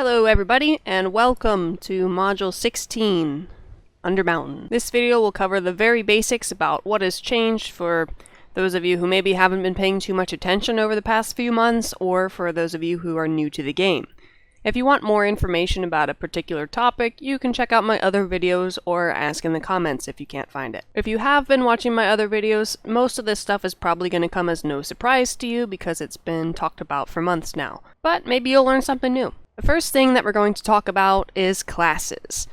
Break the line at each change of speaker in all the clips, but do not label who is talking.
Hello everybody, and welcome to Module 16, Undermountain. This video will cover the very basics about what has changed for those of you who maybe haven't been paying too much attention over the past few months, or for those of you who are new to the game. If you want more information about a particular topic, you can check out my other videos or ask in the comments if you can't find it. If you have been watching my other videos, most of this stuff is probably going to come as no surprise to you because it's been talked about for months now. But maybe you'll learn something new. The first thing that we're going to talk about is classes.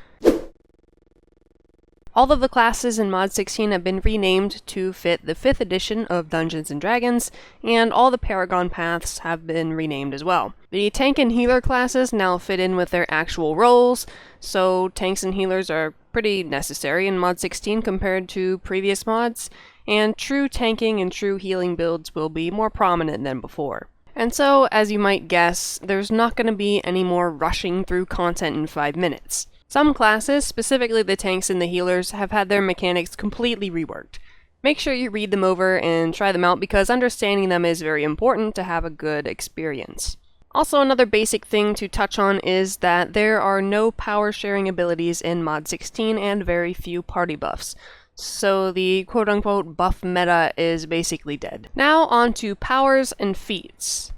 All of the classes in Mod 16 have been renamed to fit the 5th edition of Dungeons & Dragons, and all the Paragon paths have been renamed as well. The tank and healer classes now fit in with their actual roles, so tanks and healers are pretty necessary in Mod 16 compared to previous mods, and true tanking and true healing builds will be more prominent than before. And so, as you might guess, there's not going to be any more rushing through content in 5 minutes. Some classes, specifically the tanks and the healers, have had their mechanics completely reworked. Make sure you read them over and try them out because understanding them is very important to have a good experience. Also, another basic thing to touch on is that there are no power sharing abilities in Mod 16 and very few party buffs. So the quote-unquote buff meta is basically dead. Now on to powers and feats.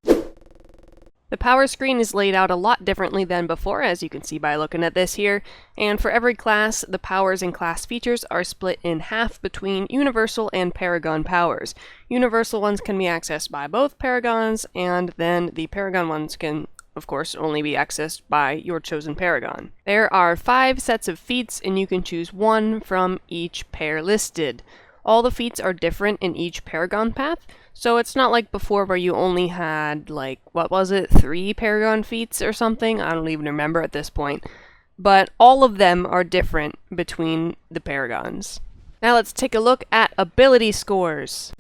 The power screen is laid out a lot differently than before, as you can see by looking at this here, and for every class, the powers and class features are split in half between Universal and Paragon powers. Universal ones can be accessed by both Paragons, and then the Paragon ones can, of course, only be accessed by your chosen Paragon. There are 5 sets of feats, and you can choose one from each pair listed. All the feats are different in each Paragon path, so it's not like before where you only had, like, what was it, 3 Paragon feats or something? I don't even remember at this point. But all of them are different between the Paragons. Now let's take a look at ability scores.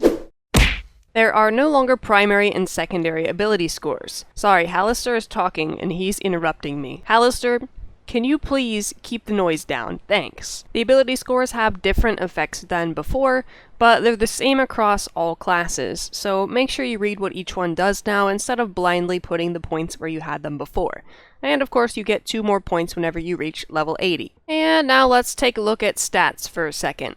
There are no longer primary and secondary ability scores. Sorry, Halaster is talking and he's interrupting me. Halaster, can you please keep the noise down? Thanks. The ability scores have different effects than before, but they're the same across all classes, so make sure you read what each one does now instead of blindly putting the points where you had them before. And of course you get 2 more points whenever you reach level 80. And now let's take a look at stats for a second.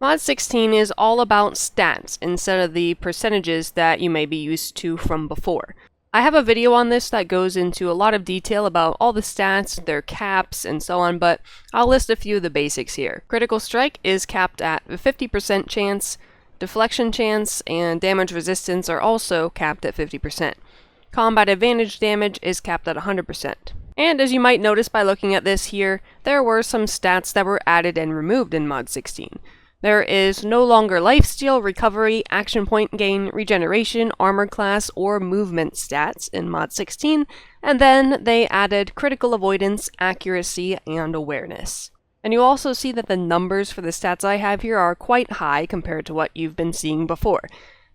Mod 16 is all about stats instead of the percentages that you may be used to from before. I have a video on this that goes into a lot of detail about all the stats, their caps, and so on, but I'll list a few of the basics here. Critical strike is capped at a 50% chance, deflection chance, and damage resistance are also capped at 50%. Combat advantage damage is capped at 100%. And as you might notice by looking at this here, there were some stats that were added and removed in Mod 16. There is no longer lifesteal, recovery, action point gain, regeneration, armor class, or movement stats in Mod 16, and then they added critical avoidance, accuracy, and awareness. And you also see that the numbers for the stats I have here are quite high compared to what you've been seeing before.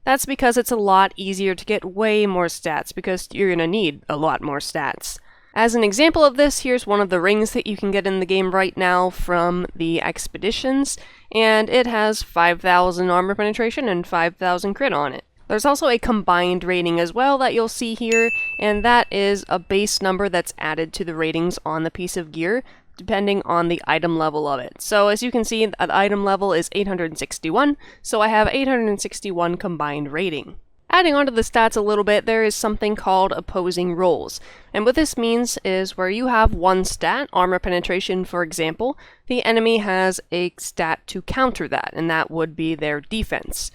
That's because it's a lot easier to get way more stats because you're going to need a lot more stats. As an example of this, here's one of the rings that you can get in the game right now from the expeditions, and it has 5,000 armor penetration and 5,000 crit on it. There's also a combined rating as well that you'll see here, and that is a base number that's added to the ratings on the piece of gear, depending on the item level of it. So as you can see, the item level is 861, so I have 861 combined rating. Adding on to the stats a little bit, there is something called opposing rolls. And what this means is where you have one stat, armor penetration for example, the enemy has a stat to counter that, and that would be their defense.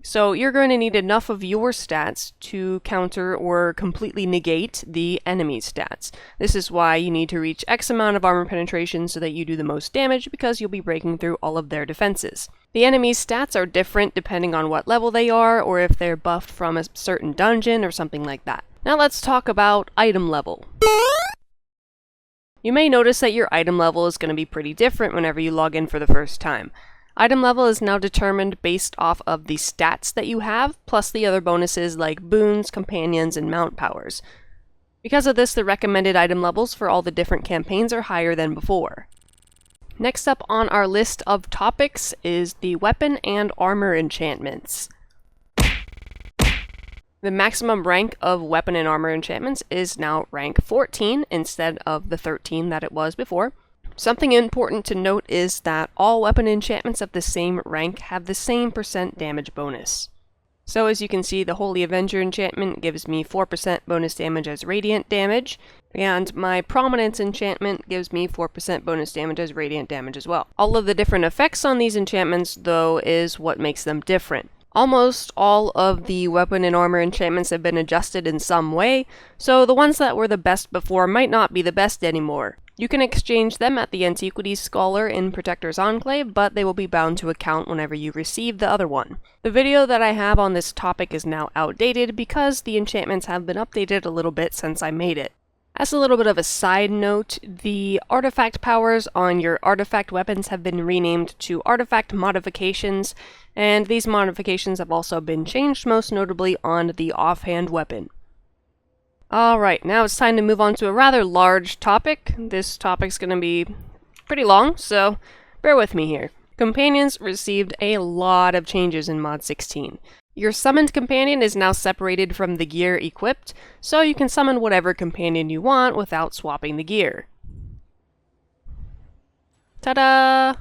So you're going to need enough of your stats to counter or completely negate the enemy's stats. This is why you need to reach X amount of armor penetration so that you do the most damage because you'll be breaking through all of their defenses. The enemy's stats are different depending on what level they are or if they're buffed from a certain dungeon or something like that. Now let's talk about item level. You may notice that your item level is going to be pretty different whenever you log in for the first time. Item level is now determined based off of the stats that you have, plus the other bonuses like boons, companions, and mount powers. Because of this, the recommended item levels for all the different campaigns are higher than before. Next up on our list of topics is the weapon and armor enchantments. The maximum rank of weapon and armor enchantments is now rank 14 instead of the 13 that it was before. Something important to note is that all weapon enchantments of the same rank have the same % damage bonus. So as you can see, the Holy Avenger enchantment gives me 4% bonus damage as radiant damage, and my Prominence enchantment gives me 4% bonus damage as radiant damage as well. All of the different effects on these enchantments, though, is what makes them different. Almost all of the weapon and armor enchantments have been adjusted in some way, so the ones that were the best before might not be the best anymore. You can exchange them at the Antiquities Scholar in Protector's Enclave, but they will be bound to account whenever you receive the other one. The video that I have on this topic is now outdated because the enchantments have been updated a little bit since I made it. As a little bit of a side note, the artifact powers on your artifact weapons have been renamed to artifact modifications, and these modifications have also been changed, most notably on the offhand weapon. Alright, now it's time to move on to a rather large topic. This topic's going to be pretty long, so bear with me here. Companions received a lot of changes in Mod 16. Your summoned companion is now separated from the gear equipped, so you can summon whatever companion you want without swapping the gear. Ta-da!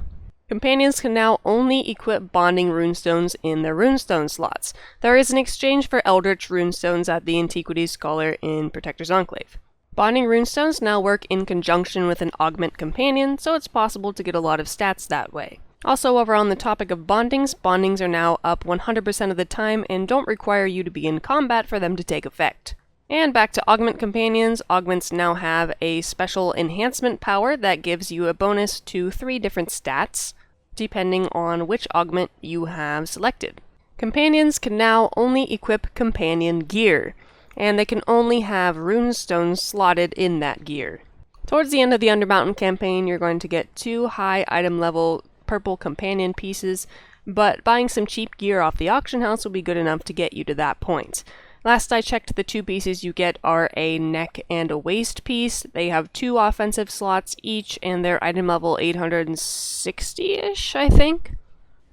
Companions can now only equip bonding runestones in their runestone slots. There is an exchange for eldritch runestones at the Antiquities Scholar in Protector's Enclave. Bonding runestones now work in conjunction with an augment companion, so it's possible to get a lot of stats that way. Also, over on the topic of bondings, bondings are now up 100% of the time and don't require you to be in combat for them to take effect. And back to augment companions, augments now have a special enhancement power that gives you a bonus to 3 different stats, depending on which augment you have selected. Companions can now only equip companion gear, and they can only have runestones slotted in that gear. Towards the end of the Undermountain campaign, you're going to get 2 high item level purple companion pieces, but buying some cheap gear off the auction house will be good enough to get you to that point. Last I checked, the 2 pieces you get are a neck and a waist piece. They have 2 offensive slots each, and they're item level 860-ish, I think.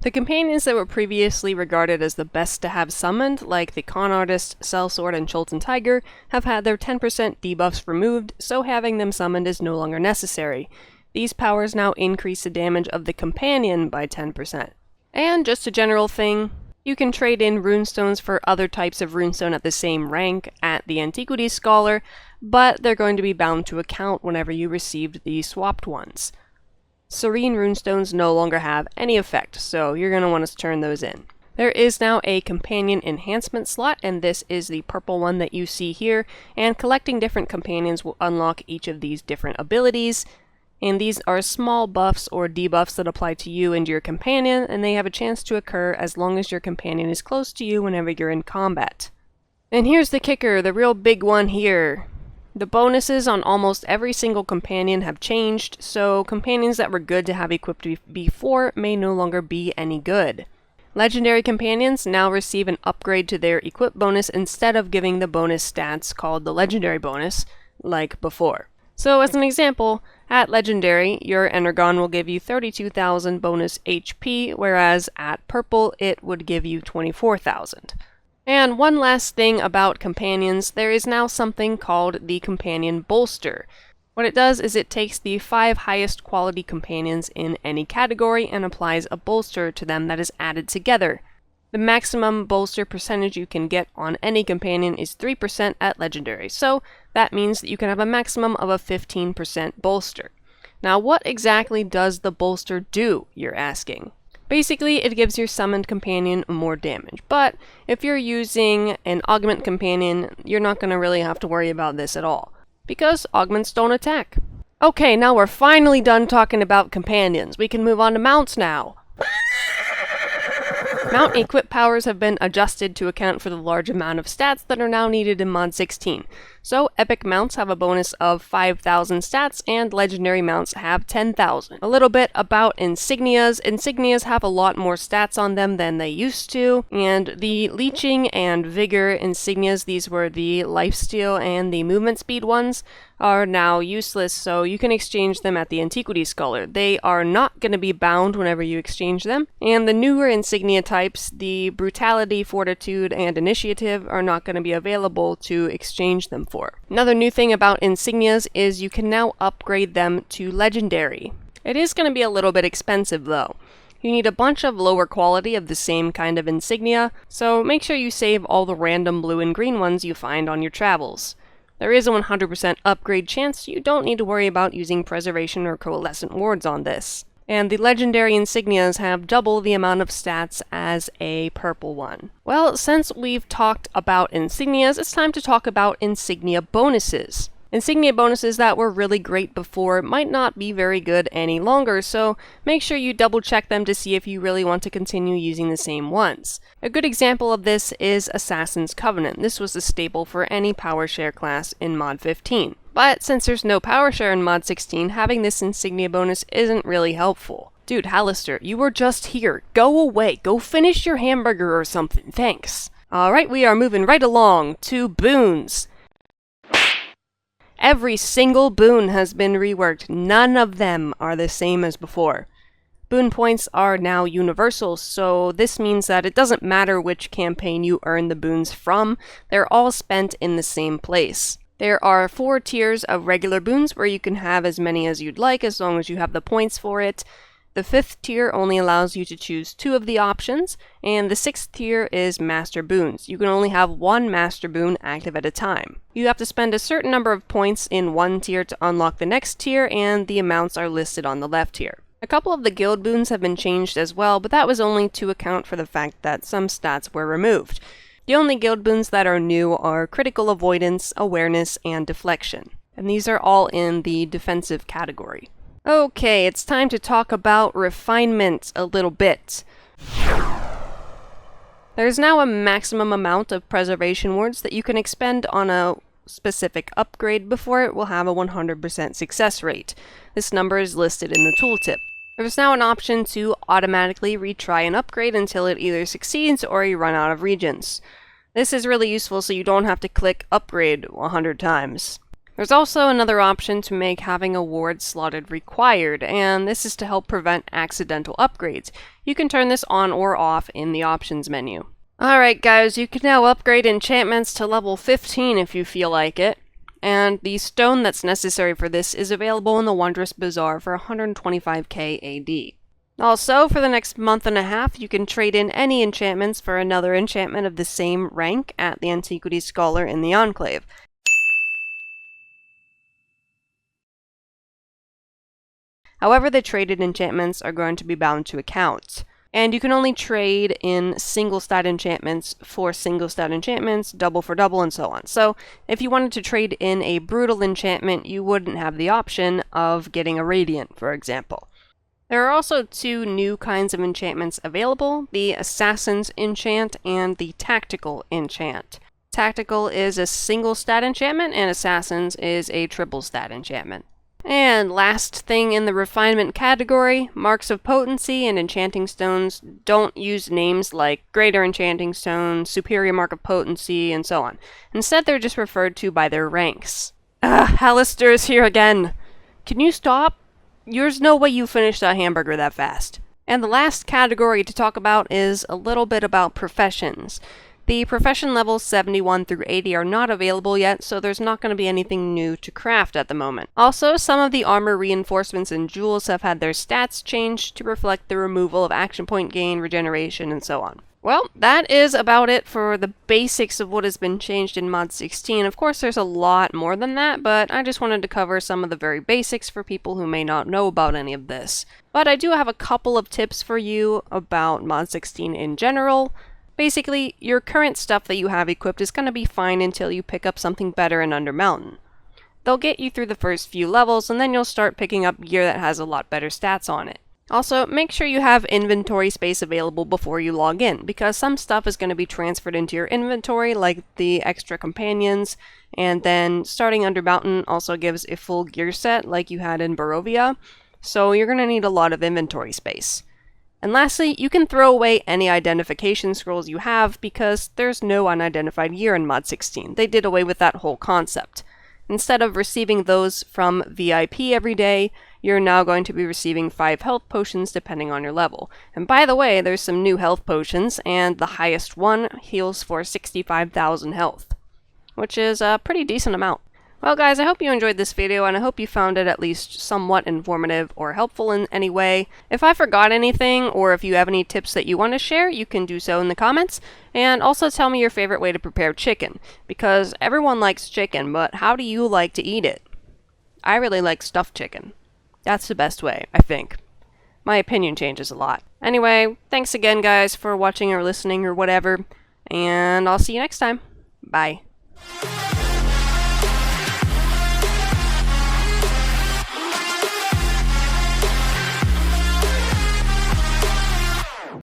The companions that were previously regarded as the best to have summoned, like the Con Artist, Sellsword, and Chultan Tiger, have had their 10% debuffs removed, so having them summoned is no longer necessary. These powers now increase the damage of the companion by 10%. And just a general thing, you can trade in runestones for other types of runestone at the same rank at the Antiquities Scholar, but they're going to be bound to account whenever you received the swapped ones. Serene runestones no longer have any effect, so you're going to want to turn those in. There is now a companion enhancement slot, and this is the purple one that you see here, and collecting different companions will unlock each of these different abilities. And these are small buffs or debuffs that apply to you and your companion, and they have a chance to occur as long as your companion is close to you whenever you're in combat. And here's the kicker, the real big one here. The bonuses on almost every single companion have changed, so companions that were good to have equipped before may no longer be any good. Legendary companions now receive an upgrade to their equip bonus instead of giving the bonus stats called the legendary bonus, like before. So as an example, at Legendary, your Energon will give you 32,000 bonus HP, whereas at Purple, it would give you 24,000. And one last thing about companions, there is now something called the Companion Bolster. What it does is it takes the 5 highest quality companions in any category and applies a bolster to them that is added together. The maximum bolster percentage you can get on any companion is 3% at Legendary, so that means that you can have a maximum of a 15% bolster. Now, what exactly does the bolster do, you're asking? Basically, it gives your summoned companion more damage, but if you're using an augment companion, you're not going to really have to worry about this at all, because augments don't attack. Okay, now we're finally done talking about companions. We can move on to mounts now. Mount equip powers have been adjusted to account for the large amount of stats that are now needed in Mod 16. So epic mounts have a bonus of 5,000 stats and legendary mounts have 10,000. A little bit about insignias. Insignias have a lot more stats on them than they used to, and the leeching and vigor insignias, these were the lifesteal and the movement speed ones, are now useless, so you can exchange them at the Antiquity Scholar. They are not going to be bound whenever you exchange them, and the newer insignia types, the Brutality, Fortitude, and Initiative, are not going to be available to exchange them for. Another new thing about insignias is you can now upgrade them to Legendary. It is going to be a little bit expensive though. You need a bunch of lower quality of the same kind of insignia, so make sure you save all the random blue and green ones you find on your travels. There is a 100% upgrade chance, so you don't need to worry about using preservation or coalescent wards on this. And the legendary insignias have double the amount of stats as a purple one. Well, since we've talked about insignias, it's time to talk about insignia bonuses. Insignia bonuses that were really great before might not be very good any longer, so make sure you double check them to see if you really want to continue using the same ones. A good example of this is Assassin's Covenant. This was a staple for any power share class in Mod 15. But since there's no power share in Mod 16, having this insignia bonus isn't really helpful. Dude, Halaster, you were just here. Go away. Go finish your hamburger or something. Thanks. Alright, we are moving right along to Boons. Every single boon has been reworked. None of them are the same as before. Boon points are now universal, so this means that it doesn't matter which campaign you earn the boons from, they're all spent in the same place. There are 4 tiers of regular boons where you can have as many as you'd like as long as you have the points for it. The 5th tier only allows you to choose 2 of the options, and the 6th tier is Master Boons. You can only have 1 Master Boon active at a time. You have to spend a certain number of points in one tier to unlock the next tier, and the amounts are listed on the left here. A couple of the guild boons have been changed as well, but that was only to account for the fact that some stats were removed. The only guild boons that are new are Critical Avoidance, Awareness, and Deflection, and these are all in the defensive category. Okay, it's time to talk about Refinements a little bit. There's now a maximum amount of preservation wards that you can expend on a specific upgrade before it will have a 100% success rate. This number is listed in the tooltip. There's now an option to automatically retry an upgrade until it either succeeds or you run out of regions. This is really useful so you don't have to click upgrade 100 times. There's also another option to make having a ward slotted required, and this is to help prevent accidental upgrades. You can turn this on or off in the options menu. Alright guys, you can now upgrade enchantments to level 15 if you feel like it. And the stone that's necessary for this is available in the Wondrous Bazaar for 125k AD. Also, for the next month and a half, you can trade in any enchantments for another enchantment of the same rank at the Antiquity Scholar in the Enclave. However, the traded enchantments are going to be bound to account. And you can only trade in single stat enchantments for single stat enchantments, double for double, and so on. So, if you wanted to trade in a brutal enchantment, you wouldn't have the option of getting a radiant, for example. There are also 2 new kinds of enchantments available, the Assassin's Enchant and the Tactical Enchant. Tactical is a single stat enchantment, and Assassin's is a triple stat enchantment. And last thing in the refinement category, marks of potency and enchanting stones don't use names like greater enchanting stone, superior mark of potency, and so on. Instead, they're just referred to by their ranks. Halaster is here again! Can you stop? There's no way you finished that hamburger that fast. And the last category to talk about is a little bit about professions. The profession levels 71 through 80 are not available yet, so there's not going to be anything new to craft at the moment. Also, some of the armor reinforcements and jewels have had their stats changed to reflect the removal of action point gain, regeneration, and so on. Well, that is about it for the basics of what has been changed in Mod 16. Of course, there's a lot more than that, but I just wanted to cover some of the very basics for people who may not know about any of this. But I do have a couple of tips for you about Mod 16 in general. Basically, your current stuff that you have equipped is going to be fine until you pick up something better in Undermountain. They'll get you through the first few levels, and then you'll start picking up gear that has a lot better stats on it. Also, make sure you have inventory space available before you log in, because some stuff is going to be transferred into your inventory, like the extra companions, and then starting Undermountain also gives a full gear set like you had in Barovia, so you're going to need a lot of inventory space. And lastly, you can throw away any identification scrolls you have because there's no unidentified year in Mod 16. They did away with that whole concept. Instead of receiving those from VIP every day, you're now going to be receiving 5 health potions depending on your level. And by the way, there's some new health potions, and the highest one heals for 65,000 health, which is a pretty decent amount. Well guys, I hope you enjoyed this video, and I hope you found it at least somewhat informative or helpful in any way. If I forgot anything, or if you have any tips that you want to share, you can do so in the comments. And also tell me your favorite way to prepare chicken, because everyone likes chicken, but how do you like to eat it? I really like stuffed chicken. That's the best way, I think. My opinion changes a lot. Anyway, thanks again guys for watching or listening or whatever, and I'll see you next time. Bye.